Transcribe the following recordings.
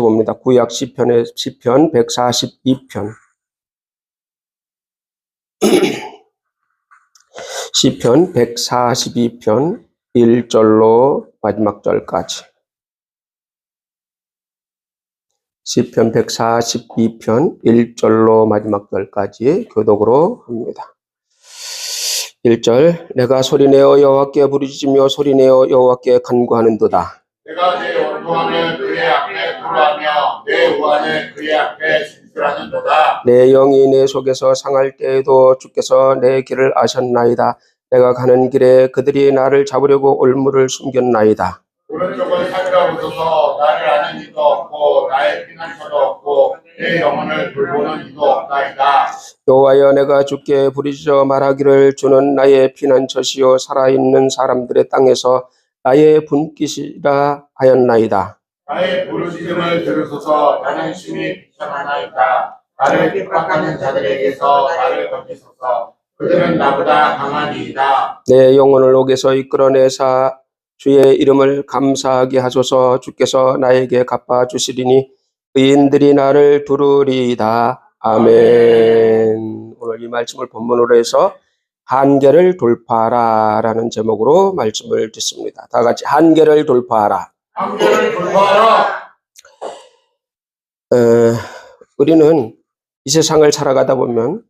봅니다. 구약 시편의 시편 142편. 시편 142편 1절로 마지막 절까지. 시편 142편 1절로 마지막 절까지 교독으로 합니다. 1절. 내가 소리내어 여호와께 부르짖으며 소리내어 여호와께 간구하는도다. 내가 내 원통함을 그의 앞에 토로하며 내 우환을 그의 앞에 진술하는도다. 내 영이 내 속에서 상할 때에도 주께서 내 길을 아셨나이다. 내가 가는 길에 그들이 나를 잡으려고 올무를 숨겼나이다. 오른쪽을 살펴보소서. 나를 아는 이도 없고 나의 피난처도 없고 내 영혼을 돌보는 이도 없나이다. 여호와여, 내가 주께 부르짖어 말하기를 주는 나의 피난처시요 살아있는 사람들의 땅에서 나의 분깃이라 하였나이다. 나의 부르짖음을 들으소서. 나는 심히 비천하나이다. 나를 핍박하는 자들에게서 나를 건지소서. 그들은 나보다 강하니이다. 내 영혼을 옥에서 이끌어내사 주의 이름을 감사하게 하소서. 주께서 나에게 갚아주시리니 의인들이 나를 부르리이다. 아멘. 오늘 이 말씀을 본문으로 해서 한계를 돌파하라 라는 제목으로 말씀을 듣습니다. 다 같이 한계를 돌파하라. 한계를 돌파하라. 우리는 이 세상을 살아가다 보면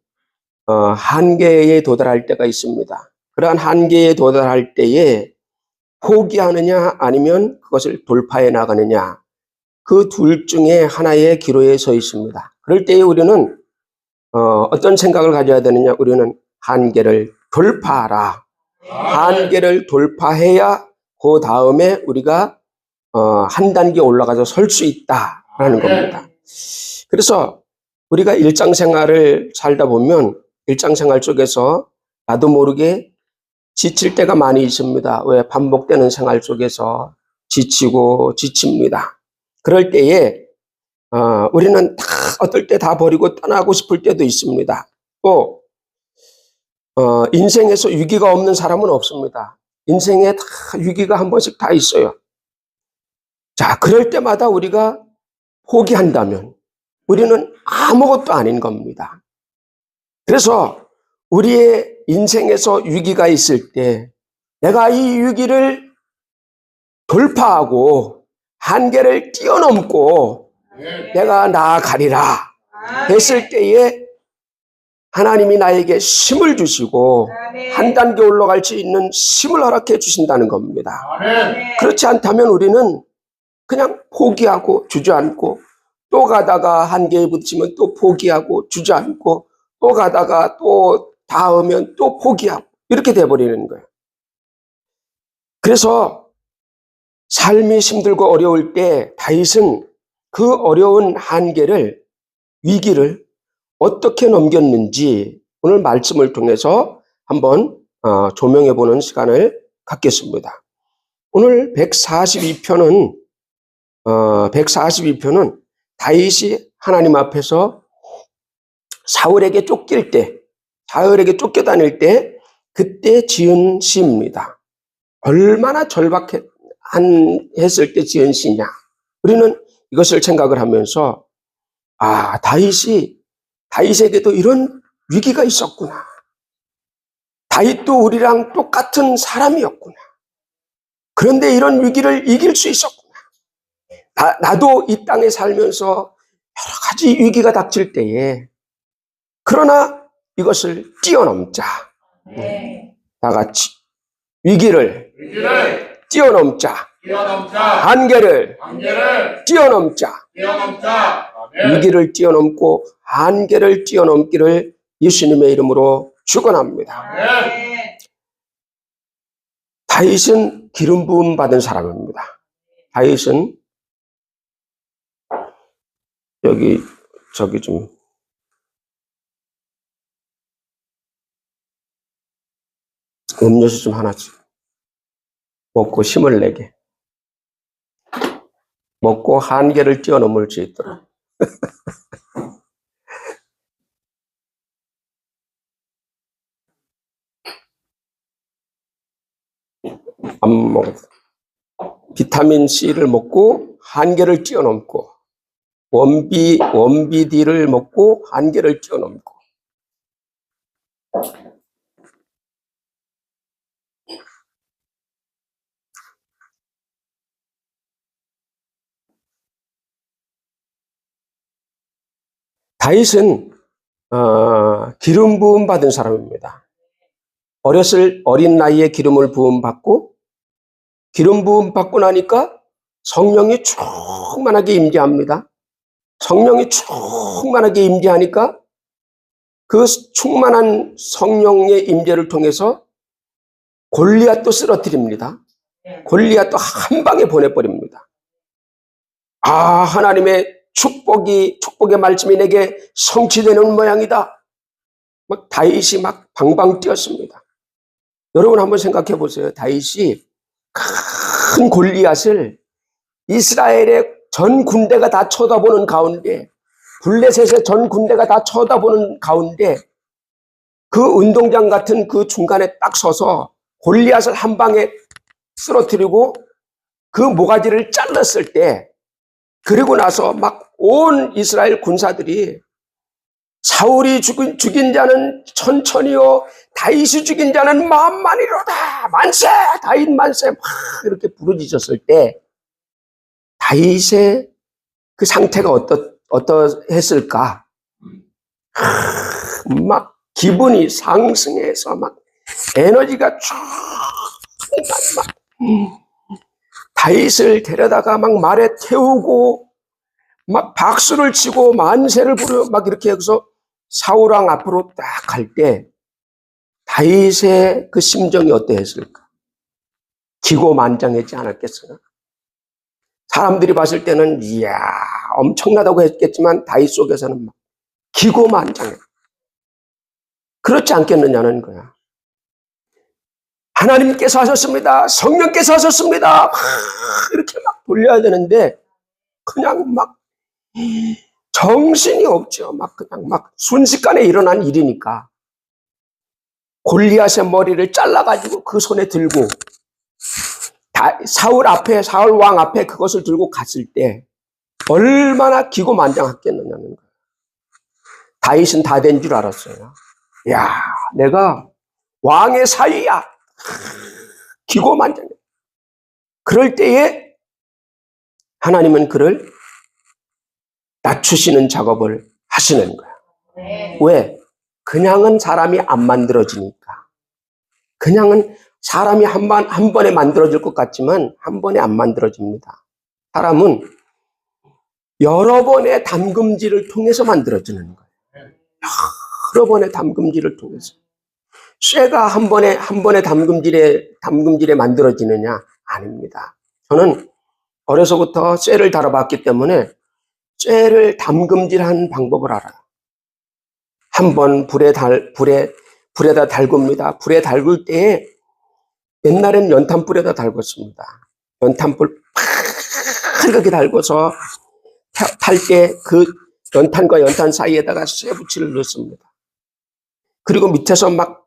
한계에 도달할 때가 있습니다. 그러한 한계에 도달할 때에 포기하느냐 아니면 그것을 돌파해 나가느냐, 그 둘 중에 하나의 기로에 서 있습니다. 그럴 때에 우리는 어떤 생각을 가져야 되느냐. 우리는 한계를 돌파하라. 한계를 돌파해야 그 다음에 우리가 한 단계 올라가서 설 수 있다라는 겁니다. 그래서 우리가 일상생활을 살다 보면 일상생활 속에서 나도 모르게 지칠 때가 많이 있습니다. 왜? 반복되는 생활 속에서 지치고 지칩니다. 그럴 때에 우리는 다 어떨 때 다 버리고 떠나고 싶을 때도 있습니다. 또 인생에서 위기가 없는 사람은 없습니다. 인생에 다 위기가 한 번씩 다 있어요. 자, 그럴 때마다 우리가 포기한다면 우리는 아무것도 아닌 겁니다. 그래서 우리의 인생에서 위기가 있을 때 내가 이 위기를 돌파하고 한계를 뛰어넘고 내가 나아가리라 했을 때에 하나님이 나에게 힘을 주시고 한 단계 올라갈 수 있는 힘을 허락해 주신다는 겁니다. 그렇지 않다면 우리는 그냥 포기하고 주저앉고 또 가다가 한계에 부딪히면 또 포기하고 주저앉고 또 가다가 또 닿으면 또 포기하고 이렇게 돼버리는 거예요. 그래서 삶이 힘들고 어려울 때 다윗은 그 어려운 한계를, 위기를 어떻게 넘겼는지 오늘 말씀을 통해서 한번 조명해 보는 시간을 갖겠습니다. 오늘 142편은 다윗이 하나님 앞에서 사울에게 쫓겨다닐 때 그때 지은 시입니다. 얼마나 절박했을 때 지은 시냐. 우리는 이것을 생각을 하면서 다윗에게도 이런 위기가 있었구나. 다윗도 우리랑 똑같은 사람이었구나. 그런데 이런 위기를 이길 수 있었구나. 나도 이 땅에 살면서 여러 가지 위기가 닥칠 때에 그러나 이것을 뛰어넘자. 다 같이 위기를 뛰어넘자. 한계를 뛰어넘자. 위기를 뛰어넘고 한계를 뛰어넘기를 예수님의 이름으로 축원합니다. 다윗은 기름 부음 받은 사람입니다. 다윗은 저기 좀 음료수 좀 하나씩 먹고 힘을 내게, 먹고 한계를 뛰어넘을 수 있도록. 안 먹었어. 비타민 C를 먹고 한계를 뛰어넘고 원비디를 먹고 한계를 뛰어넘고. 다윗은 기름 부음 받은 사람입니다. 어린 나이에 기름을 부음 받고, 기름 부음 받고 나니까 성령이 충만하게 임재합니다. 성령이 충만하게 임재하니까 그 충만한 성령의 임재를 통해서 골리앗도 쓰러뜨립니다. 골리앗도 한 방에 보내버립니다. 하나님의 축복의 말씀이 내게 성취되는 모양이다. 막 다윗이 막 방방 뛰었습니다. 여러분 한번 생각해 보세요. 다윗이 큰 골리앗을 이스라엘의 전 군대가 다 쳐다보는 가운데, 블레셋의 전 군대가 다 쳐다보는 가운데 그 운동장 같은 그 중간에 딱 서서 골리앗을 한 방에 쓰러뜨리고 그 모가지를 잘랐을 때, 그리고 나서 막 온 이스라엘 군사들이 사울이 죽인 자는 천천히요, 다윗이 죽인 자는 만만이로다, 만세, 다윗 만세, 막 이렇게 부르짖었을 때 다윗의 그 상태가 어떠했을까? 막 기분이 상승해서 막 에너지가 쫙 막 다윗을 데려다가 막 말에 태우고 막 박수를 치고 만세를 부르 막 이렇게 해서 사울왕 앞으로 딱 갈 때 다윗의 그 심정이 어떠했을까? 기고만장하지 않았겠어요? 사람들이 봤을 때는 이야 엄청나다고 했겠지만 다윗 속에서는 막 기고만장해. 그렇지 않겠느냐는 거야. 하나님께서 하셨습니다. 성령께서 하셨습니다. 막 이렇게 막 돌려야 되는데 그냥 막 정신이 없죠. 막 그냥 막 순식간에 일어난 일이니까. 골리앗의 머리를 잘라가지고 그 손에 들고 사울 왕 앞에 그것을 들고 갔을 때 얼마나 기고만장했겠느냐는 거예요. 다윗은 다 된 줄 알았어요. 야, 내가 왕의 사위야. 기고만장해. 그럴 때에 하나님은 그를 낮추시는 작업을 하시는 거야. 왜? 그냥은 사람이 안 만들어지니까. 그냥은 사람이 한 번에 만들어질 것 같지만 한 번에 안 만들어집니다. 사람은 여러 번의 담금질을 통해서 만들어지는 거예요. 여러 번의 담금질을 통해서. 쇠가 한 번에 담금질에 만들어지느냐? 아닙니다. 저는 어려서부터 쇠를 다뤄봤기 때문에 쇠를 담금질하는 방법을 알아요. 한번 불에다 달굽니다. 불에 달굴 때에 옛날엔 연탄불에다 달궜습니다. 연탄불 파랗게 달궈서 탈 때 그 연탄과 연탄 사이에다가 쇠붙이를 넣습니다. 그리고 밑에서 막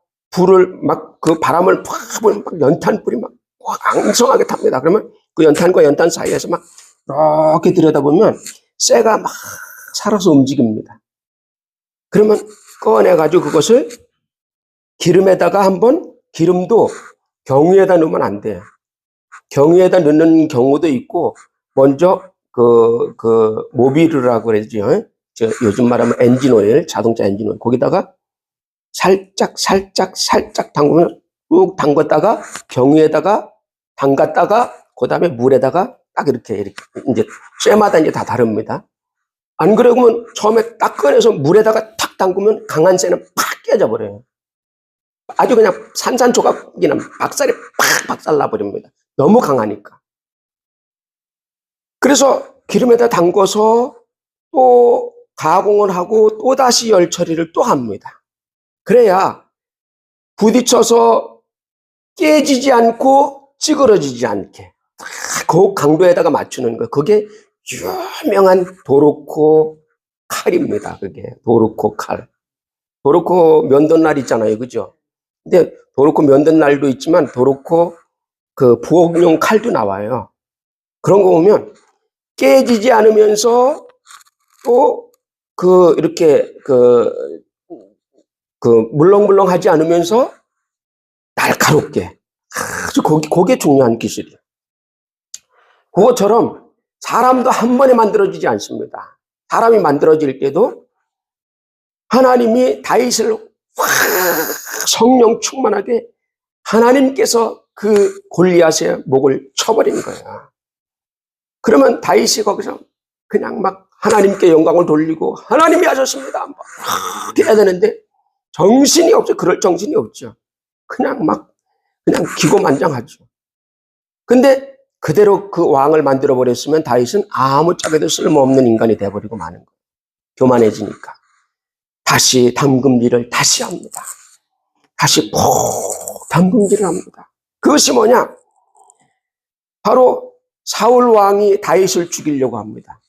그 바람을 팍 불면 막 연탄불이 막 앙성하게 탑니다. 그러면 그 연탄과 연탄 사이에서 막 이렇게 들여다보면 쇠가 막 살아서 움직입니다. 그러면 꺼내가지고 그것을 기름에다가 한번, 기름도 경유에다 넣으면 안 돼요. 경유에다 넣는 경우도 있고, 먼저 모비르라고 그러죠. 요즘 말하면 엔진오일, 자동차 엔진오일. 거기다가 살짝 담그면 쭉 담갔다가 경유에다가 담갔다가 그 다음에 물에다가 딱 이렇게 이제 쇠마다 이제 다 다릅니다. 안 그러면 처음에 딱 꺼내서 물에다가 탁 담그면 강한 쇠는 팍 깨져버려요. 아주 그냥 산산조각이나 박살이 팍 박살나버립니다. 너무 강하니까. 그래서 기름에다 담궈서 또 가공을 하고 또 다시 열 처리를 또 합니다. 그래야 부딪혀서 깨지지 않고 찌그러지지 않게 그 강도에다가 맞추는 거예요. 그게 유명한 도르코 칼입니다. 그게 도르코 칼. 도르코 면도날 있잖아요. 그죠? 근데 도르코 면도날도 있지만 도르코 그 부엌용 칼도 나와요. 그런 거 보면 깨지지 않으면서 또 이렇게 물렁물렁하지 않으면서 날카롭게 아주 그게 중요한 기술이에요. 그것처럼 사람도 한 번에 만들어지지 않습니다. 사람이 만들어질 때도 하나님이 다윗을 확 성령 충만하게 하나님께서 그 골리앗의 목을 쳐버린 거야. 그러면 다윗이 거기서 그냥 막 하나님께 영광을 돌리고 하나님이 하셨습니다 막 해야 되는데 정신이 없죠. 그럴 정신이 없죠. 그냥 기고만장하죠. 근데 그대로 그 왕을 만들어 버렸으면 다윗은 아무짝에도 쓸모없는 인간이 돼버리고 마는 거예요. 교만해지니까 다시 담금질을 다시 합니다. 다시 푹 담금질을 합니다. 그것이 뭐냐? 바로 사울 왕이 다윗을 죽이려고 합니다.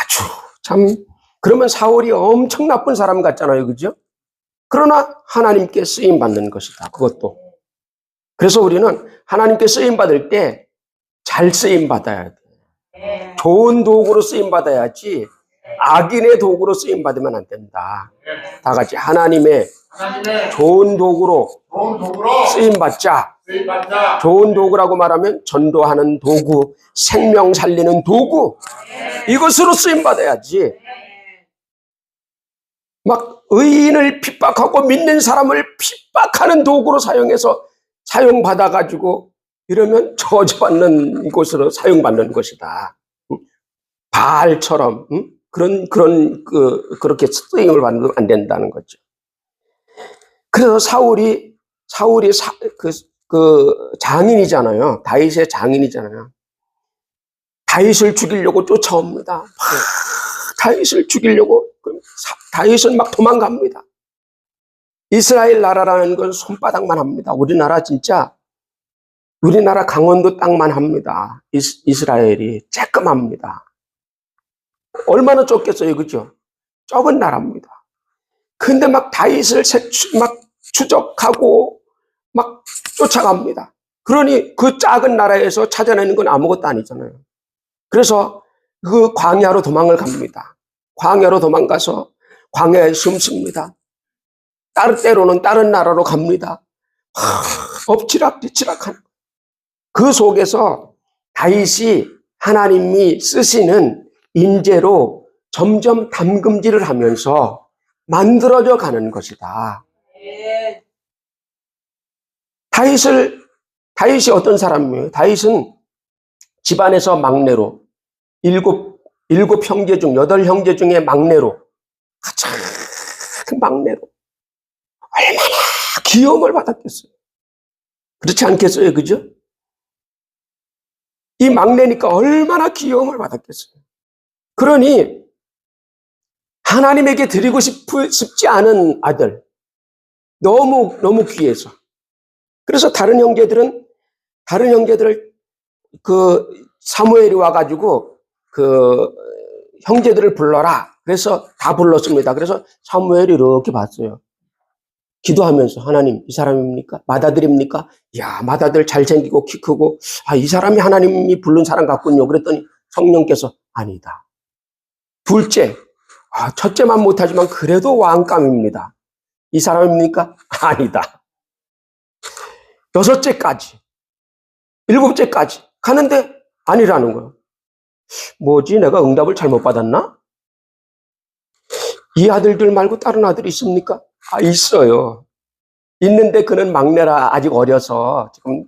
아주 참 그러면 사울이 엄청 나쁜 사람 같잖아요, 그죠? 그러나 하나님께 쓰임 받는 것이다. 그것도. 그래서 우리는 하나님께 쓰임 받을 때 잘 쓰임 받아야 돼. 좋은 도구로 쓰임 받아야지 악인의 도구로 쓰임 받으면 안 된다. 다 같이 하나님의 좋은 도구로 쓰임 받자. 좋은 도구라고 말하면 전도하는 도구, 생명 살리는 도구, 이것으로 쓰임 받아야지. 막 의인을 핍박하고 믿는 사람을 핍박하는 도구로 사용받아가지고 이러면 저주받는 곳으로 사용받는 것이다. 바알처럼 그렇게 쓰임을 받으면 안 된다는 거죠. 그래서 사울이 장인이잖아요. 다윗의 장인이잖아요. 다윗을 죽이려고 쫓아옵니다. 다윗을 죽이려고 다윗은 막 도망갑니다. 이스라엘 나라라는 건 손바닥만 합니다. 우리나라 강원도 땅만 합니다. 이스라엘이 쬐끔합니다. 얼마나 좁겠어요, 그죠? 좁은 나라입니다. 근데 막 다윗을 막 추적하고 막 쫓아갑니다. 그러니 그 작은 나라에서 찾아내는 건 아무것도 아니잖아요. 그래서 그 광야로 도망을 갑니다. 광야로 도망가서 광야에 숨습니다. 때로는 다른 나라로 갑니다. 엎치락뒤치락한 그 속에서 다윗이 하나님이 쓰시는 인재로 점점 담금질을 하면서 만들어져 가는 것이다. 다윗이 어떤 사람이에요? 다윗은 집안에서 막내로 일곱 형제 중 8형제 중에 막내로 가장 막내로 얼마나 귀여움을 받았겠어요. 그렇지 않겠어요? 그죠? 이 막내니까 얼마나 귀여움을 받았겠어요. 그러니 하나님에게 드리고 싶지 않은 아들, 너무 귀해서. 그래서 다른 형제들을 사무엘이 와가지고 형제들을 불러라. 그래서 다 불렀습니다. 그래서 사무엘이 이렇게 봤어요. 기도하면서 하나님, 이 사람입니까? 맏아들입니까? 야, 맏아들 잘생기고 키 크고 이 사람이 하나님이 부른 사람 같군요. 그랬더니 성령께서 아니다. 둘째, 첫째만 못하지만 그래도 왕감입니다. 이 사람입니까? 아니다. 6째까지, 7째까지 가는데 아니라는 거예요. 뭐지? 내가 응답을 잘못 받았나? 이 아들들 말고 다른 아들이 있습니까? 있어요. 있는데 그는 막내라 아직 어려서 지금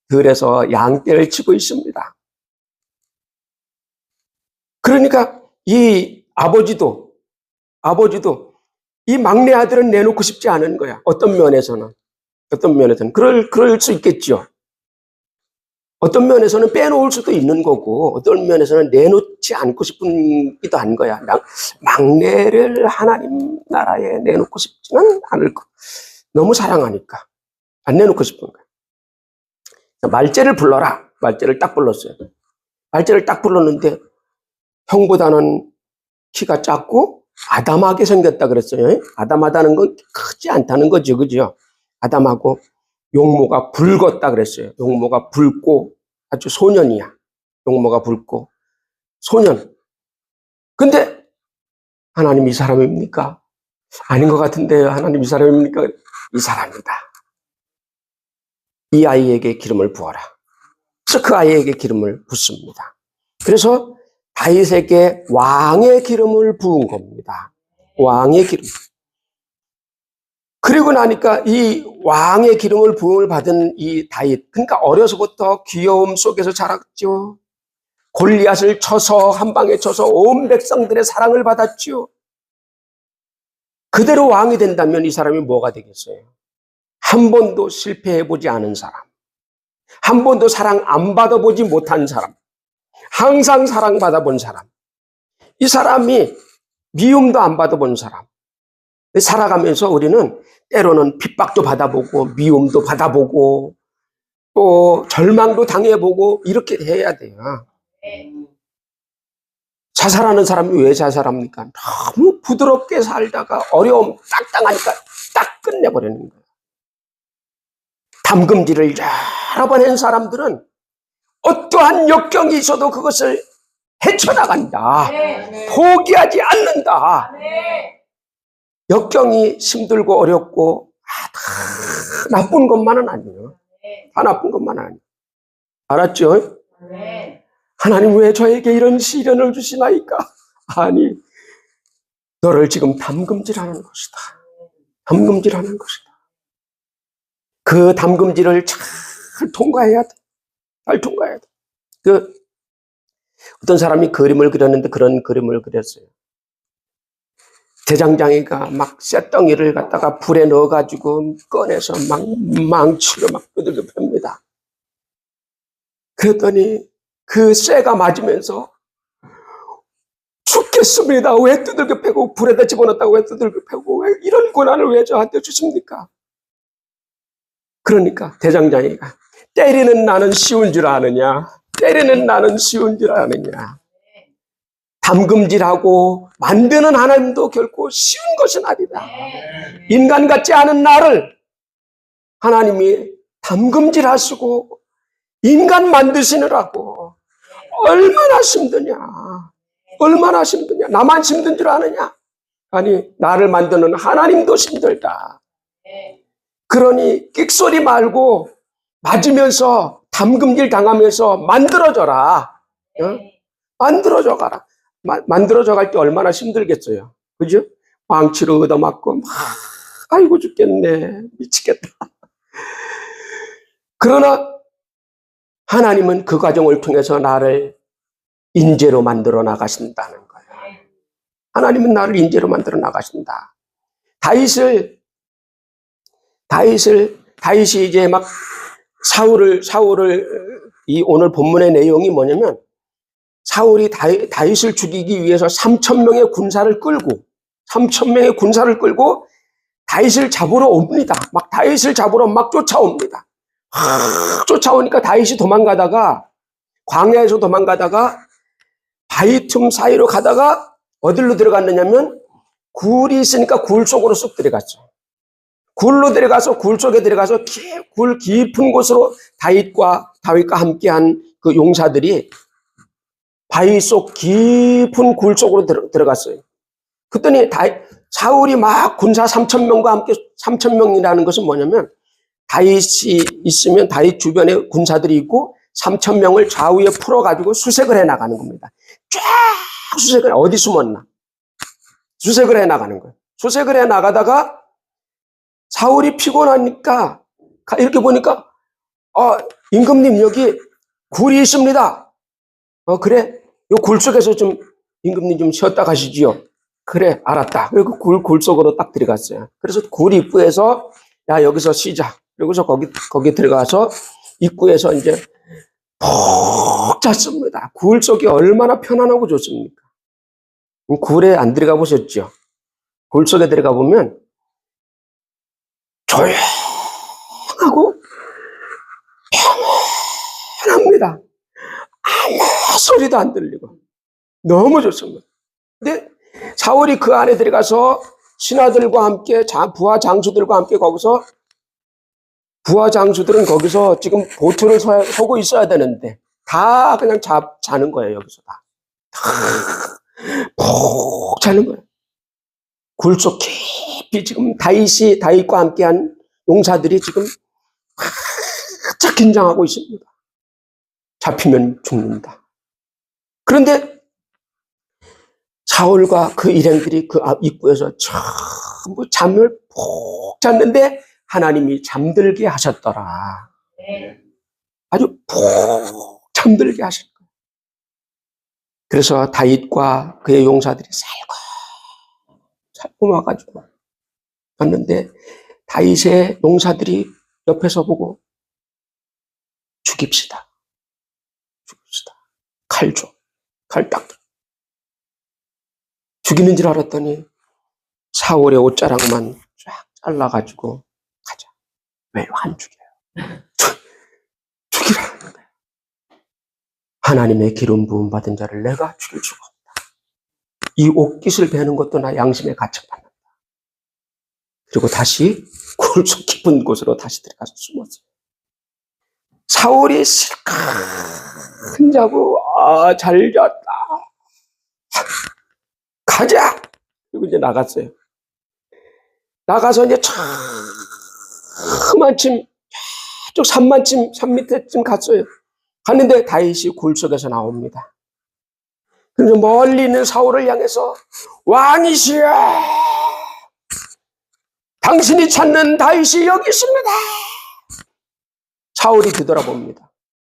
들에서 양떼를 치고 있습니다. 그러니까 이 아버지도 이 막내 아들은 내놓고 싶지 않은 거야. 어떤 면에서는 그럴 수 있겠죠. 어떤 면에서는 빼놓을 수도 있는 거고, 어떤 면에서는 내놓지 않고 싶기도 한 거야. 막내를 하나님 나라에 내놓고 싶지는 않을 거. 너무 사랑하니까 안 내놓고 싶은 거야. 말째를 불러라. 말째를 딱 불렀어요. 말째를 딱 불렀는데 형보다는 키가 작고 아담하게 생겼다 그랬어요. 아담하다는 건 크지 않다는 거죠, 그죠? 아담하고 용모가 붉었다 그랬어요. 용모가 붉고 아주 소년이야. 용모가 붉고 소년. 근데 하나님 이 사람입니까? 아닌 것 같은데요. 하나님 이 사람입니까? 이 사람이다. 이 아이에게 기름을 부어라. 그래서 그 아이에게 기름을 붓습니다. 그래서 다윗에게 왕의 기름을 부은 겁니다. 왕의 기름. 그리고 나니까 이 왕의 기름을 부음을 받은 이 다윗, 그러니까 어려서부터 귀여움 속에서 자랐죠. 골리앗을 쳐서 한 방에 쳐서 온 백성들의 사랑을 받았죠. 그대로 왕이 된다면 이 사람이 뭐가 되겠어요? 한 번도 실패해보지 않은 사람, 한 번도 사랑 안 받아보지 못한 사람, 항상 사랑받아본 사람, 이 사람이 미움도 안 받아본 사람. 살아가면서 우리는 때로는 핍박도 받아보고 미움도 받아보고 또 절망도 당해보고 이렇게 해야 돼요. 자살하는 사람이 왜 자살합니까? 너무 부드럽게 살다가 어려움 딱 당하니까 딱 끝내버리는 거예요. 담금질을 여러 번 한 사람들은 어떠한 역경이 있어도 그것을 헤쳐나간다. 포기하지 않는다. 역경이 힘들고 어렵고 다 나쁜 것만은 아니에요. 다 나쁜 것만은 아니에요. 알았죠? 하나님 왜 저에게 이런 시련을 주시나이까? 아니, 너를 지금 담금질하는 것이다. 담금질하는 것이다. 그 담금질을 잘 통과해야 돼. 잘 통과해야 돼. 어떤 사람이 그림을 그렸는데 그런 그림을 그렸어요. 대장장이가 막 쇳덩이를 갖다가 불에 넣어가지고 꺼내서 막 망치로 막 두들겨 팹니다. 그랬더니 그 쇠가 맞으면서 죽겠습니다. 왜 두들겨 패고 불에다 집어넣었다고 왜 두들겨 패고 왜 이런 고난을 왜 저한테 주십니까? 그러니까 대장장이가 때리는 나는 쉬운 줄 아느냐? 때리는 나는 쉬운 줄 아느냐? 담금질하고 만드는 하나님도 결코 쉬운 것은 아니다. 인간 같지 않은 나를 하나님이 담금질하시고 인간 만드시느라고 얼마나 힘드냐. 얼마나 힘드냐. 나만 힘든 줄 아느냐. 아니 나를 만드는 하나님도 힘들다. 그러니 끽소리 말고 맞으면서 담금질 당하면서 만들어져라. 만들어져 가라. 만들어져 갈 때 얼마나 힘들겠어요. 그죠? 망치로 얻어맞고 막 아이고 죽겠네. 미치겠다. 그러나 하나님은 그 과정을 통해서 나를 인재로 만들어 나가신다는 거예요. 하나님은 나를 인재로 만들어 나가신다. 다윗이 이제 막 사울을 이 오늘 본문의 내용이 뭐냐면 사울이 다윗을 죽이기 위해서 3,000명의 군사를 끌고 다윗을 잡으러 옵니다. 막 다윗을 잡으러 막 쫓아옵니다. 쫓아오니까 다윗이 광야에서 도망가다가 바위 틈 사이로 가다가 어디로 들어갔느냐면 굴이 있으니까 굴 속으로 쑥 들어갔죠. 굴로 들어가서 굴 속에 들어가서 굴 깊은 곳으로 다윗과 함께한 그 용사들이 바위 속 깊은 굴 속으로 들어갔어요. 그랬더니 사울이 막 군사 3,000명과 함께 3,000명이라는 것은 뭐냐면 다윗이 있으면 다윗 주변에 군사들이 있고 3,000명을 좌우에 풀어가지고 수색을 해나가는 겁니다. 쫙 수색을 어디 숨었나? 수색을 해나가는 거예요. 수색을 해나가다가 사울이 피곤하니까 이렇게 보니까 임금님 여기 굴이 있습니다. 그래? 요 굴 속에서 좀 임금님 좀 쉬었다 가시지요. 그래 알았다. 그리고 굴 속으로 딱 들어갔어요. 그래서 굴 입구에서 야 여기서 쉬자. 그리고서 거기 들어가서 입구에서 이제 푹 잤습니다. 굴 속이 얼마나 편안하고 좋습니까? 굴에 안 들어가 보셨죠? 굴 속에 들어가 보면 조용하고 편합니다. 아무 소리도 안 들리고 너무 좋습니다. 근데 사울이 그 안에 들어가서 신하들과 함께 부하 장수들과 함께 거기서 부하 장수들은 거기서 지금 보초를 서고 있어야 되는데 다 그냥 자는 거예요. 여기서 푹 자는 거예요. 굴 속 깊이 지금 다윗과 함께한 용사들이 지금 바짝 긴장하고 있습니다. 잡히면 죽는다. 그런데 사울과 그 일행들이 그 앞 입구에서 전부 잠을 푹 잤는데 하나님이 잠들게 하셨더라. 아주 푹 잠들게 하실 거예요. 그래서 다윗과 그의 용사들이 살고 와가지고 갔는데 다윗의 용사들이 옆에서 보고 죽입시다. 칼 줘. 칼 딱. 죽이는 줄 알았더니 사울의 옷자락만 쫙 잘라가지고 가자. 왜 안 죽여요? 죽이라는 거예요. 하나님의 기름 부음 받은 자를 내가 죽일 수가 없다. 이 옷깃을 베는 것도 나 양심에 가책받는다. 그리고 다시 굴 속 깊은 곳으로 다시 들어가서 숨었어요. 사울이 실컷 자고 잘 잤다. 가자. 그리고 이제 나갔어요. 나가서 이제 한참 저쪽 산 밑에쯤 갔어요. 갔는데 다윗이 굴 속에서 나옵니다. 그래서 멀리 있는 사울을 향해서 왕이시여, 당신이 찾는 다윗이 여기 있습니다. 사울이 뒤돌아봅니다.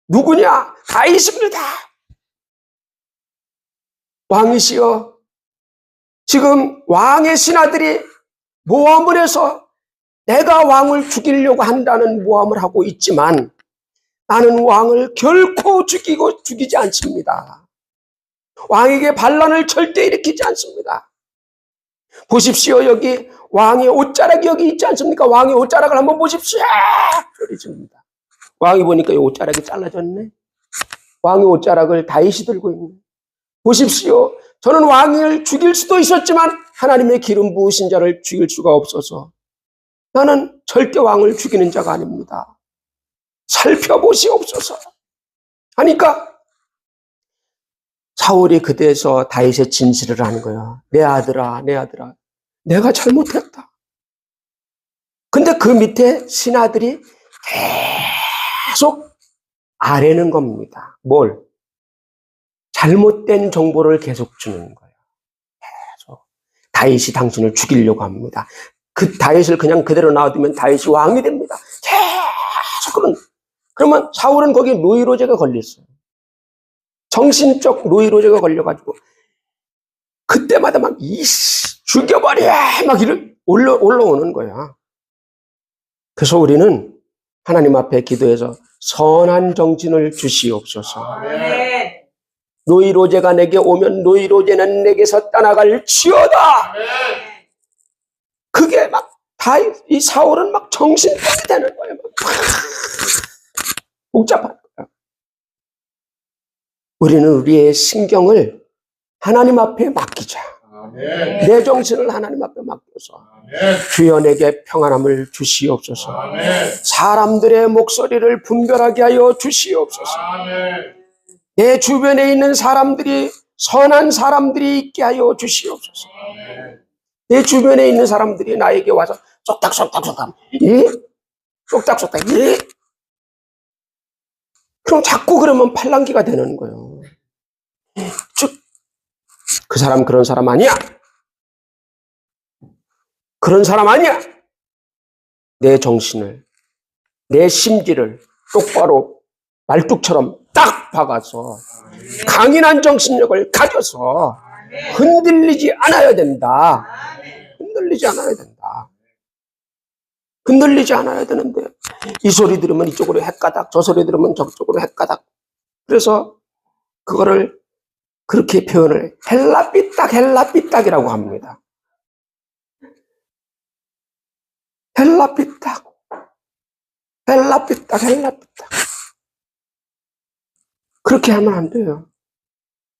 누구냐? 다윗입니다. 왕이시여, 지금 왕의 신하들이 모함을 해서 내가 왕을 죽이려고 한다는 모함을 하고 있지만 나는 왕을 결코 죽이지 않습니다. 왕에게 반란을 절대 일으키지 않습니다. 보십시오. 여기 왕의 옷자락이 여기 있지 않습니까? 왕의 옷자락을 한번 보십시오. 소리 지릅니다. 왕이 보니까 이 옷자락이 잘라졌네. 왕의 옷자락을 다윗이 들고 있네. 보십시오. 저는 왕을 죽일 수도 있었지만 하나님의 기름 부으신 자를 죽일 수가 없어서 나는 절대 왕을 죽이는 자가 아닙니다. 살펴보시옵소서 하니까 사울이 그때서 다윗의 진실을 하는 거야. 내 아들아, 내 아들아, 내가 잘못했다. 근데 그 밑에 신하들이 계속 아뢰는 겁니다. 뭘? 잘못된 정보를 계속 주는 거예요. 계속. 다윗이 당신을 죽이려고 합니다. 그 다윗을 그냥 그대로 놔두면 다윗이 왕이 됩니다. 계속 그러면 사울은 거기에 노이로제가 걸렸어요. 정신적 노이로제가 걸려가지고 그때마다 막 죽여버려 막 올라오는 거야. 그래서 우리는 하나님 앞에 기도해서 선한 정신을 주시옵소서. 아멘. 노이로제가 내게 오면 노이로제는 내게서 떠나갈지어다. 아멘. 그게 막 이 사울은 막 정신병이 되는 거예요. 막 복잡한 거예요. 우리는 우리의 신경을 하나님 앞에 맡기자. 아멘. 내 정신을 하나님 앞에 맡겨서 아멘. 주여 내게 평안함을 주시옵소서. 아멘. 사람들의 목소리를 분별하게 하여 주시옵소서. 아멘. 내 주변에 있는 사람들이 선한 사람들이 있게 하여 주시옵소서. 아멘. 내 주변에 있는 사람들이 나에게 와서 쏙닥쏙닥쏙닥, 예? 쏙닥쏙닥, 예? 그럼 자꾸 그러면 팔랑귀가 되는 거예요. 즉, 그 사람 그런 사람 아니야. 그런 사람 아니야. 내 정신을, 내 심지를 똑바로 말뚝처럼 딱 박아서 강인한 정신력을 가져서 흔들리지 않아야 된다. 흔들리지 않아야 된다. 흔들리지 않아야 되는데 이 소리 들으면 이쪽으로 헷가닥, 저 소리 들으면 저쪽으로 헷가닥. 그래서 그거를 그렇게 표현을 헬라삐딱이라고 합니다. 헬라삐딱. 그렇게 하면 안 돼요.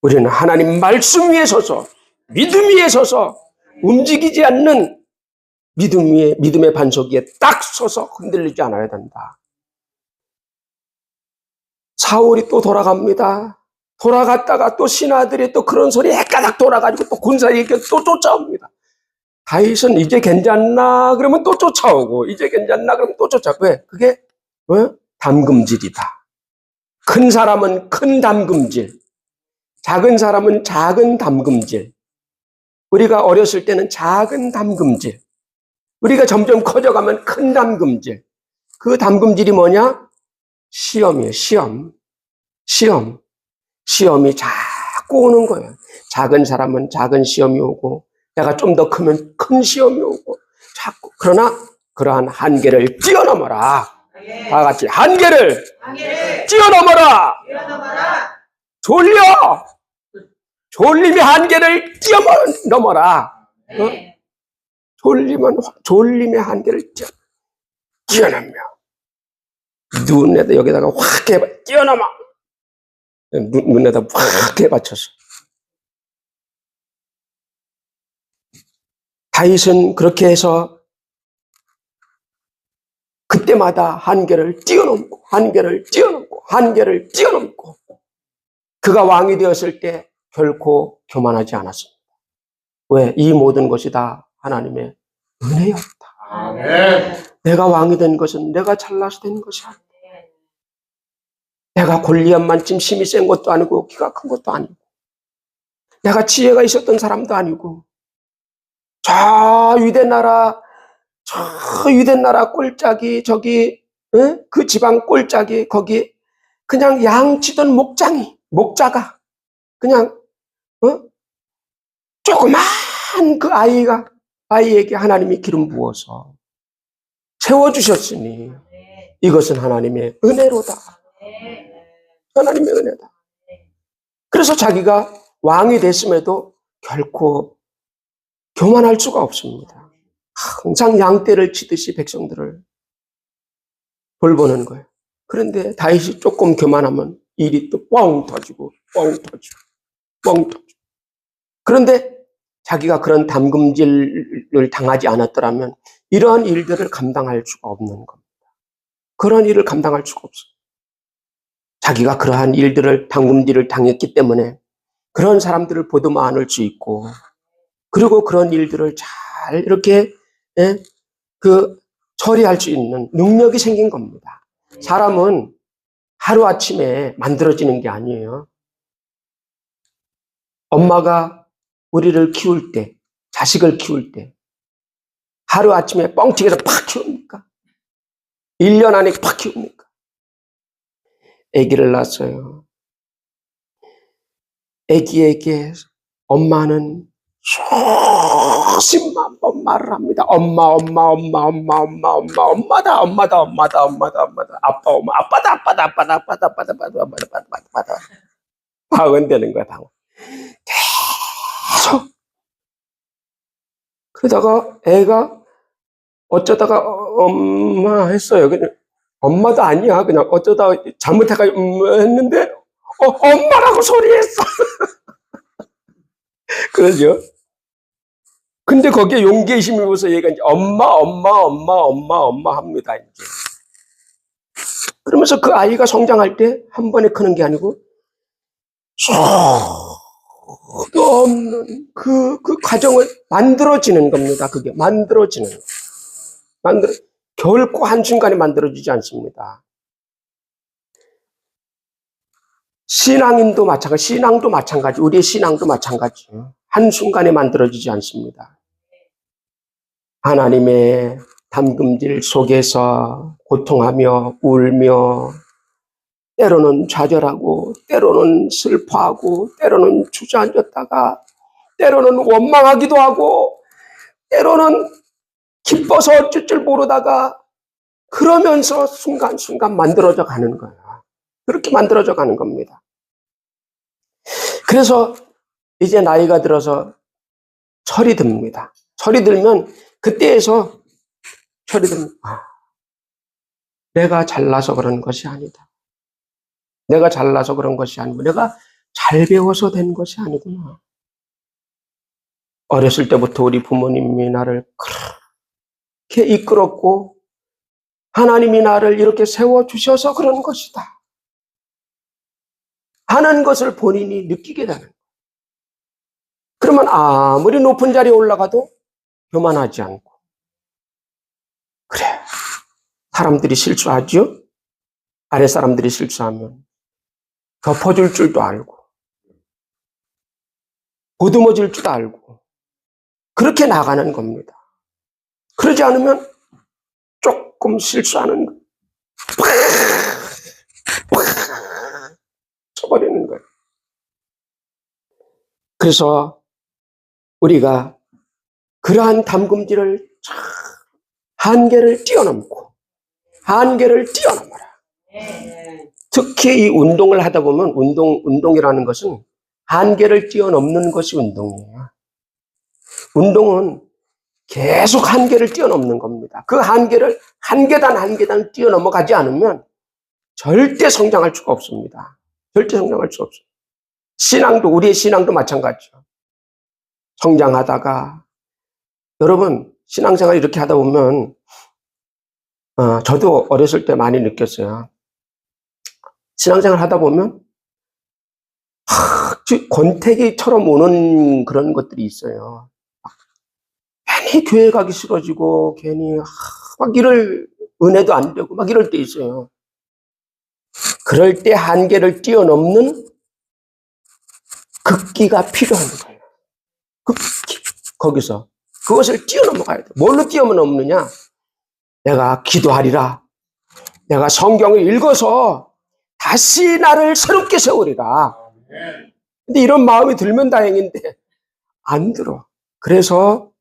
우리는 하나님 말씀 위에 서서, 믿음 위에 서서, 움직이지 않는 믿음의 반석 위에 딱 서서 흔들리지 않아야 된다. 사울이 또 돌아갑니다. 돌아갔다가 또 신하들이 또 그런 소리 헷가닥 돌아가지고 또 군사에게 또 쫓아옵니다. 다윗은 이제 괜찮나 그러면 또 쫓아오고 이제 괜찮나 그러면 또 쫓아오고. 왜? 그게 담금질이다. 큰 사람은 큰 담금질, 작은 사람은 작은 담금질. 우리가 어렸을 때는 작은 담금질, 우리가 점점 커져가면 큰 담금질. 그 담금질이 뭐냐? 시험이에요. 시험이 자꾸 오는 거예요. 작은 사람은 작은 시험이 오고, 내가 좀 더 크면 큰 시험이 오고, 자꾸. 그러나 그러한 한계를 뛰어넘어라. 다 같이 한계를 뛰어넘어라. 졸림의 한계를 뛰어넘어라. 졸림의 한계를 뛰어넘며 눈에다 여기다가 확 해봐. 뛰어넘어. 눈에다 확 해받쳐서. 다윗은 그렇게 해서 그때마다 한계를 뛰어넘고 그가 왕이 되었을 때 결코 교만하지 않았습니다. 왜? 이 모든 것이 다 하나님의 은혜였다. 아멘. 내가 왕이 된 것은 내가 잘나서 된 것이 아니다. 내가 골리앗만큼 힘이 센 것도 아니고 키가 큰 것도 아니고 내가 지혜가 있었던 사람도 아니고 저 유대 나라 꼴짝이 저기 그 지방 꼴짝이 거기 그냥 양치던 목자가 그냥 조그만 그 아이에게 하나님이 기름 부어서 세워주셨으니 이것은 하나님의 은혜로다. 하나님의 은혜다. 그래서 자기가 왕이 됐음에도 결코 교만할 수가 없습니다. 항상 양떼를 치듯이 백성들을 돌보는 거예요. 그런데 다윗이 조금 교만하면 일이 또 뻥 터지고. 그런데 자기가 그런 담금질을 당하지 않았더라면 이러한 일들을 감당할 수가 없는 겁니다. 그런 일을 감당할 수가 없어요. 자기가 그러한 담금질을 당했기 때문에 그런 사람들을 보듬어 안을 수 있고, 그리고 그런 일들을 잘 이렇게 처리할 수 있는 능력이 생긴 겁니다. 사람은 하루아침에 만들어지는 게 아니에요. 엄마가 우리를 키울 때, 자식을 키울 때 하루아침에 뻥튀기해서 팍 키웁니까? 1년 안에 팍 키웁니까? 아기를 낳았어요. 아기에게 엄마는 수십만 번 말을 합니다. 엄마다. 아빠다. 방언되는 거야, 방언. 계속. 그러다가 애가 어쩌다가 엄마 했어요. 그냥 엄마도 아니야. 그냥 어쩌다 잘못해가지고 했는데 엄마라고 소리했어. 그러죠. 근데 거기에 용기에 힘입어서 얘가 이제 엄마 합니다. 이제. 그러면서 그 아이가 성장할 때 한 번에 크는 게 아니고 수도 없는 그 과정을 만들어지는 겁니다. 그게 만들어지는. 결코 한순간에 만들어지지 않습니다. 신앙도 마찬가지, 우리의 신앙도 마찬가지. 한순간에 만들어지지 않습니다. 하나님의 담금질 속에서 고통하며 울며 때로는 좌절하고 때로는 슬퍼하고 때로는 주저앉았다가 때로는 원망하기도 하고 때로는 기뻐서 어쩔 줄 모르다가 그러면서 순간순간 만들어져 가는 거야. 그렇게 만들어져 가는 겁니다. 그래서 이제 나이가 들어서 철이 듭니다. 철이 들면 그때에서 내가 잘나서 그런 것이 아니다. 내가 잘나서 그런 것이 아니고 내가 잘 배워서 된 것이 아니구나. 어렸을 때부터 우리 부모님이 나를 그렇게 이끌었고 하나님이 나를 이렇게 세워주셔서 그런 것이다 하는 것을 본인이 느끼게 되는 거예요. 그러면 아무리 높은 자리에 올라가도 교만하지 않고. 그래, 사람들이 실수하죠? 아랫사람들이 실수하면 덮어줄 줄도 알고 보듬어줄 줄도 알고 그렇게 나가는 겁니다. 그러지 않으면 조금 실수하는 거 쳐버리는 거예요. 그래서 우리가 그러한 담금질을 한계를 뛰어넘어라. 특히 이 운동을 하다 보면 운동이라는 것은 한계를 뛰어넘는 것이 운동이에요. 운동은 계속 한계를 뛰어넘는 겁니다. 그 한계를 한 계단 뛰어넘어가지 않으면 절대 성장할 수가 없습니다. 절대 성장할 수 없어요. 우리의 신앙도 마찬가지죠. 성장하다가, 여러분, 신앙생활 이렇게 하다 보면, 저도 어렸을 때 많이 느꼈어요. 신앙생활 하다 보면, 권태기처럼 오는 그런 것들이 있어요. 괜히 교회 가기 싫어지고, 괜히, 막 은혜도 안 되고, 막 이럴 때 있어요. 그럴 때 한계를 뛰어넘는 극기가 필요한 거예요. 극기. 거기서. 그것을 뛰어넘어가야 돼. 뭘로 뛰어넘느냐? 내가 기도하리라. 내가 성경을 읽어서 다시 나를 새롭게 세우리라. 근데 이런 마음이 들면 다행인데, 안 들어. 그래서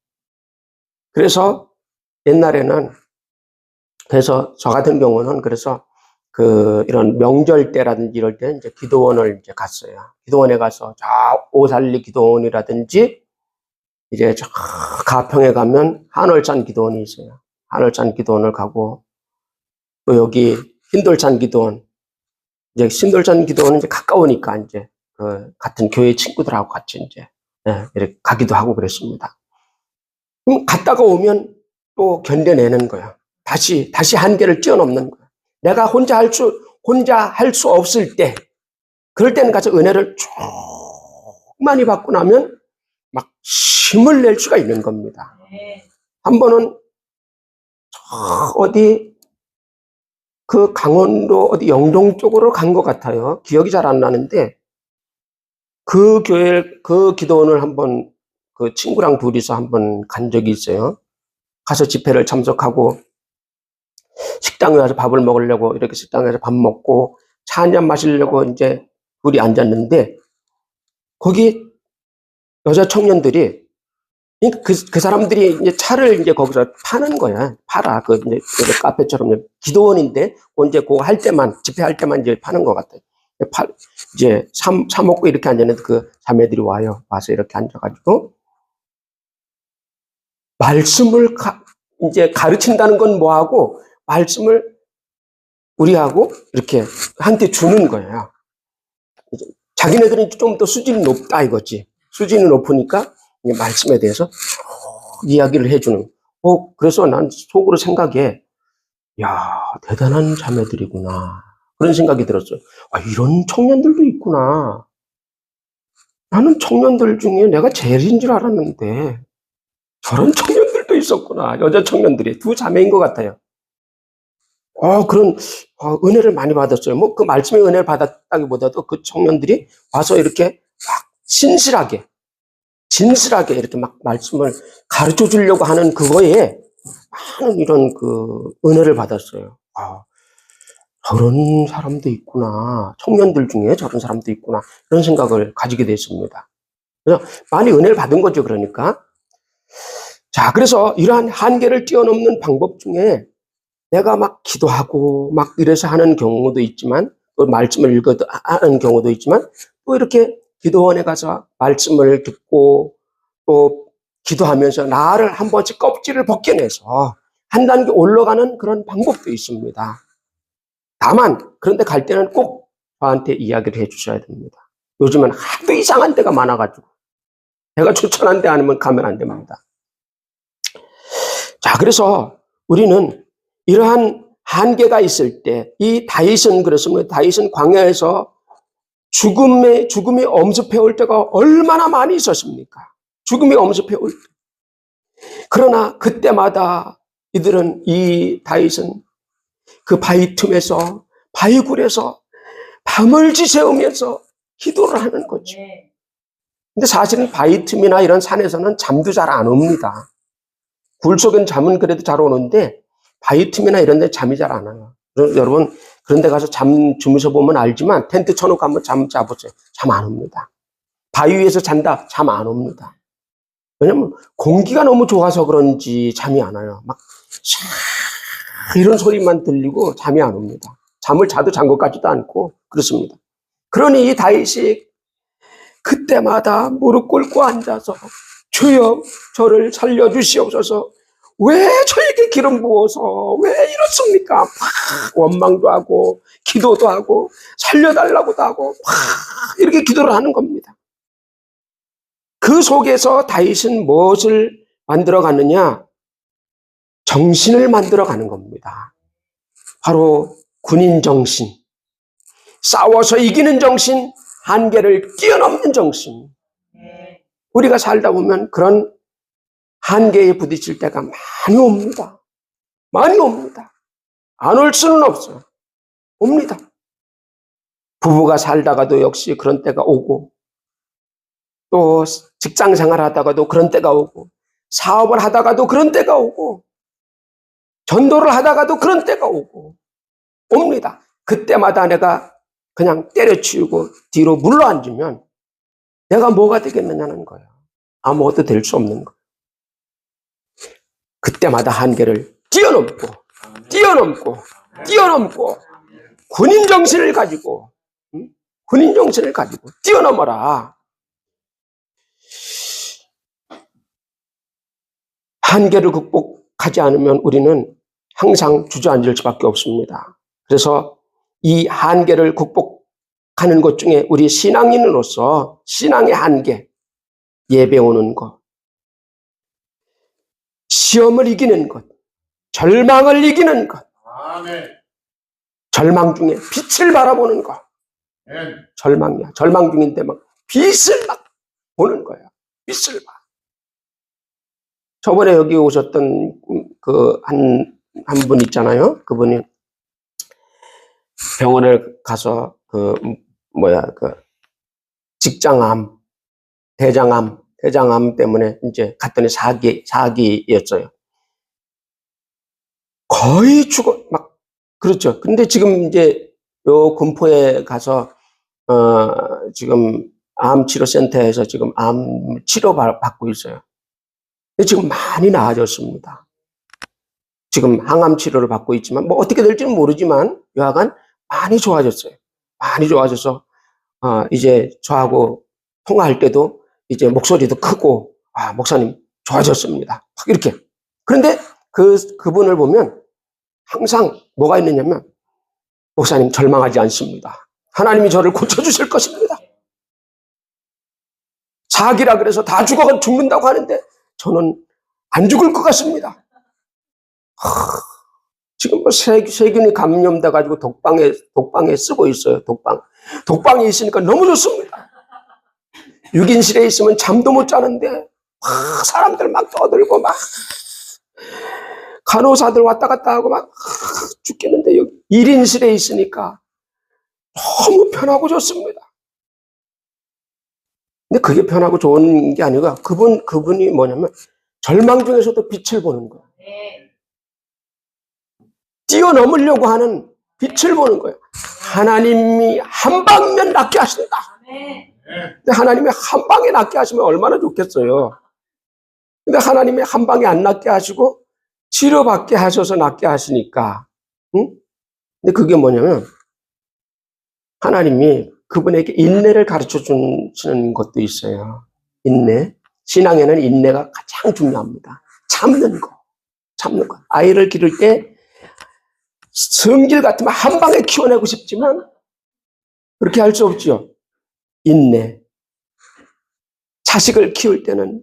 옛날에는, 그래서 저 같은 경우는 이런 명절 때라든지 이럴 때 이제 기도원을 이제 갔어요. 기도원에 가서 오살리 기도원이라든지 이제 저 가평에 가면 한월산 기도원이 있어요. 한월산 기도원을 가고 또 여기 신돌산 기도원. 이제 신돌산 기도원은 이제 가까우니까 이제 그 같은 교회 친구들하고 같이 이제 이렇게 가기도 하고 그랬습니다. 그럼 갔다가 오면 또 견뎌내는 거야. 다시 한계를 뛰어넘는 거야. 내가 혼자 할 수 없을 때, 그럴 때는 가서 은혜를 쭉 많이 받고 나면 막 힘을 낼 수가 있는 겁니다. 한 번은 그 강원도 어디 영동 쪽으로 간 것 같아요. 기억이 잘 안 나는데, 그 기도원을 한번 그 친구랑 둘이서 한번 간 적이 있어요. 가서 집회를 참석하고, 식당에 와서 밥을 먹으려고 이렇게 식당에서 밥 먹고 차 한잔 마시려고 이제 둘이 앉았는데, 거기 여자 청년들이 그 사람들이 이제 차를 이제 거기서 파는 거야. 팔아. 이제 카페처럼 기도원인데, 이제 그거 할 때만, 집회할 때만 이제 파는 것 같아요. 이제 사 먹고 이렇게 앉았는데 그 자매들이 와서 이렇게 앉아가지고, 말씀을 이제 가르친다는 건 뭐하고, 말씀을 우리하고 이렇게 한테 주는 거예요. 자기네들은 좀 더 수준이 높다 이거지. 수준이 높으니까 말씀에 대해서 이야기를 해주는. 그래서 난 속으로 생각해, 야, 대단한 자매들이구나. 그런 생각이 들었어요. 이런 청년들도 있구나. 나는 청년들 중에 내가 제일인 줄 알았는데 저런 청년들도 있었구나. 여자 청년들이 두 자매인 것 같아요. 그런 은혜를 많이 받았어요. 뭐 그 말씀의 은혜를 받았다기보다도 그 청년들이 와서 이렇게 막 진실하게 이렇게 막 말씀을 가르쳐 주려고 하는 그거에 많은 이런 그 은혜를 받았어요. 저런 사람도 있구나. 청년들 중에 저런 사람도 있구나. 이런 생각을 가지게 됐습니다. 그래서 많이 은혜를 받은 거죠, 그러니까. 자, 그래서 이러한 한계를 뛰어넘는 방법 중에 내가 막 기도하고 막 이래서 하는 경우도 있지만, 또 말씀을 읽어도 하는 경우도 있지만, 또 이렇게 기도원에 가서 말씀을 듣고 또 기도하면서 나를 한 번씩 껍질을 벗겨내서 한 단계 올라가는 그런 방법도 있습니다. 다만 그런데 갈 때는 꼭 저한테 이야기를 해 주셔야 됩니다. 요즘은 하도 이상한 데가 많아가지고 제가 추천한 데 아니면 가면 안 됩니다. 자, 그래서 우리는 이러한 한계가 있을 때, 이 다윗은 그렇습니다. 다윗은 광야에서 죽음이 엄습해 올 때가 얼마나 많이 있었습니까? 죽음이 엄습해 올 때. 그러나 그때마다 이 다윗은 그 바위 틈에서, 바위굴에서 밤을 지새우면서 기도를 하는 거죠. 근데 사실은 바위 틈이나 이런 산에서는 잠도 잘 안 옵니다. 굴 속엔 잠은 그래도 잘 오는데 바위 틈이나 이런 데 잠이 잘 안 와요. 여러분 그런 데 가서 잠 주무셔 보면 알지만 텐트 쳐놓고 한번 잠 자보세요. 잠 안 옵니다. 바위 위에서 잔다? 잠 안 옵니다. 왜냐면 공기가 너무 좋아서 그런지 잠이 안 와요. 막 이런 소리만 들리고 잠이 안 옵니다. 잠을 자도 잔 것 같지도 않고 그렇습니다. 그러니 이 다윗이 그때마다 무릎 꿇고 앉아서 주여 저를 살려주시옵소서. 왜 저에게 기름 부어서 왜 이렇습니까? 막 원망도 하고 기도도 하고 살려달라고도 하고 막 이렇게 기도를 하는 겁니다. 그 속에서 다윗은 무엇을 만들어가느냐? 정신을 만들어가는 겁니다. 바로 군인 정신, 싸워서 이기는 정신, 한계를 뛰어넘는 정신. 우리가 살다 보면 그런 한계에 부딪힐 때가 많이 옵니다. 많이 옵니다. 안 올 수는 없어요. 옵니다. 부부가 살다가도 역시 그런 때가 오고, 또 직장 생활 하다가도 그런 때가 오고, 사업을 하다가도 그런 때가 오고, 전도를 하다가도 그런 때가 오고, 옵니다. 그때마다 내가 그냥 때려치우고 뒤로 물러앉으면 내가 뭐가 되겠느냐는 거예요. 아무것도 될 수 없는 거예요. 그때마다 한계를 뛰어넘고 군인 정신을 가지고 뛰어넘어라. 한계를 극복하지 않으면 우리는 항상 주저앉을 수밖에 없습니다. 그래서 이 한계를 극복하는 것 중에 우리 신앙인으로서 신앙의 한계, 예배 오는 것, 시험을 이기는 것, 절망을 이기는 것, 절망 중에 빛을 바라보는 것. 절망이야. 절망 중인데 막 빛을 막 보는 거야. 빛을 봐. 저번에 여기 오셨던 그 한 분 있잖아요. 그분이 병원을 가서 직장암, 대장암 때문에 이제 갔더니 사기였어요. 거의 그렇죠. 근데 지금 이제 요 군포에 가서 지금 암치료센터에서 지금 암 치료 받고 있어요. 근데 지금 많이 나아졌습니다. 지금 항암 치료를 받고 있지만 뭐 어떻게 될지는 모르지만 여하간 많이 좋아졌어요. 많이 좋아져서 이제 저하고 통화할 때도 이제 목소리도 크고 목사님 좋아졌습니다. 막 이렇게. 그런데 그분을 보면 항상 뭐가 있느냐면 목사님 절망하지 않습니다. 하나님이 저를 고쳐주실 것입니다. 사기라 그래서 다 죽는다고 하는데 저는 안 죽을 것 같습니다. 지금 뭐 세균이 감염돼가지고 독방에 쓰고 있어요. 독방에 있으니까 너무 좋습니다. 6인실에 있으면 잠도 못 자는데 사람들 막 떠들고 막 간호사들 왔다 갔다 하고 막 죽겠는데 여기 1인실에 있으니까 너무 편하고 좋습니다. 근데 그게 편하고 좋은 게 아니고 그분이 뭐냐면 절망 중에서도 빛을 보는 거예요. 뛰어넘으려고 하는 빛을 보는 거예요. 하나님이 한 방면 낫게 하신다. 근데 하나님이 한 방에 낫게 하시면 얼마나 좋겠어요. 근데 하나님이 한 방에 안 낫게 하시고 치료받게 하셔서 낫게 하시니까. 응? 근데 그게 뭐냐면 하나님이 그분에게 인내를 가르쳐 주시는 것도 있어요. 인내. 신앙에는 인내가 가장 중요합니다. 참는 거. 아이를 기를 때 성질 같으면 한 방에 키워내고 싶지만 그렇게 할 수 없죠. 인내. 자식을 키울 때는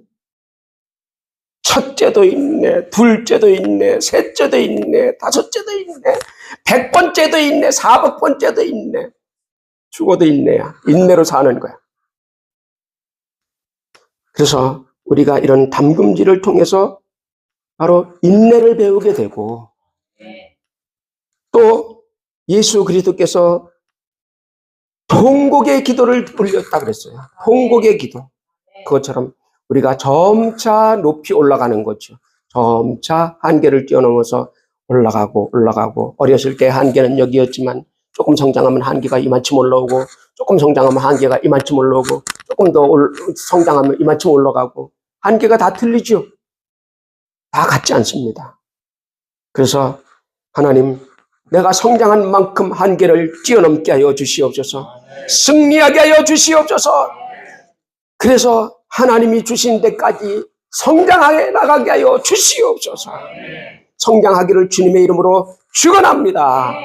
첫째도 인내, 둘째도 인내, 셋째도 인내, 다섯째도 인내, 100번째도 인내, 400번째도 인내. 죽어도 인내야. 인내로 사는 거야. 그래서 우리가 이런 담금질을 통해서 바로 인내를 배우게 되고, 또 예수 그리스도께서 통곡의 기도를 올렸다 그랬어요. 통곡의 기도. 그것처럼 우리가 점차 높이 올라가는 거죠. 점차 한계를 뛰어넘어서 올라가고, 어렸을 때 한계는 여기였지만 조금 성장하면 한계가 이만큼 올라오고, 조금 성장하면 한계가 이만큼 올라오고, 조금 더 성장하면 이만큼 올라가고, 한계가 다 틀리죠. 다 같지 않습니다. 그래서 하나님, 내가 성장한 만큼 한계를 뛰어넘게 하여 주시옵소서. 승리하게 하여 주시옵소서. 그래서 하나님이 주신 데까지 성장하게 나가게 하여 주시옵소서. 성장하기를 주님의 이름으로 축원합니다.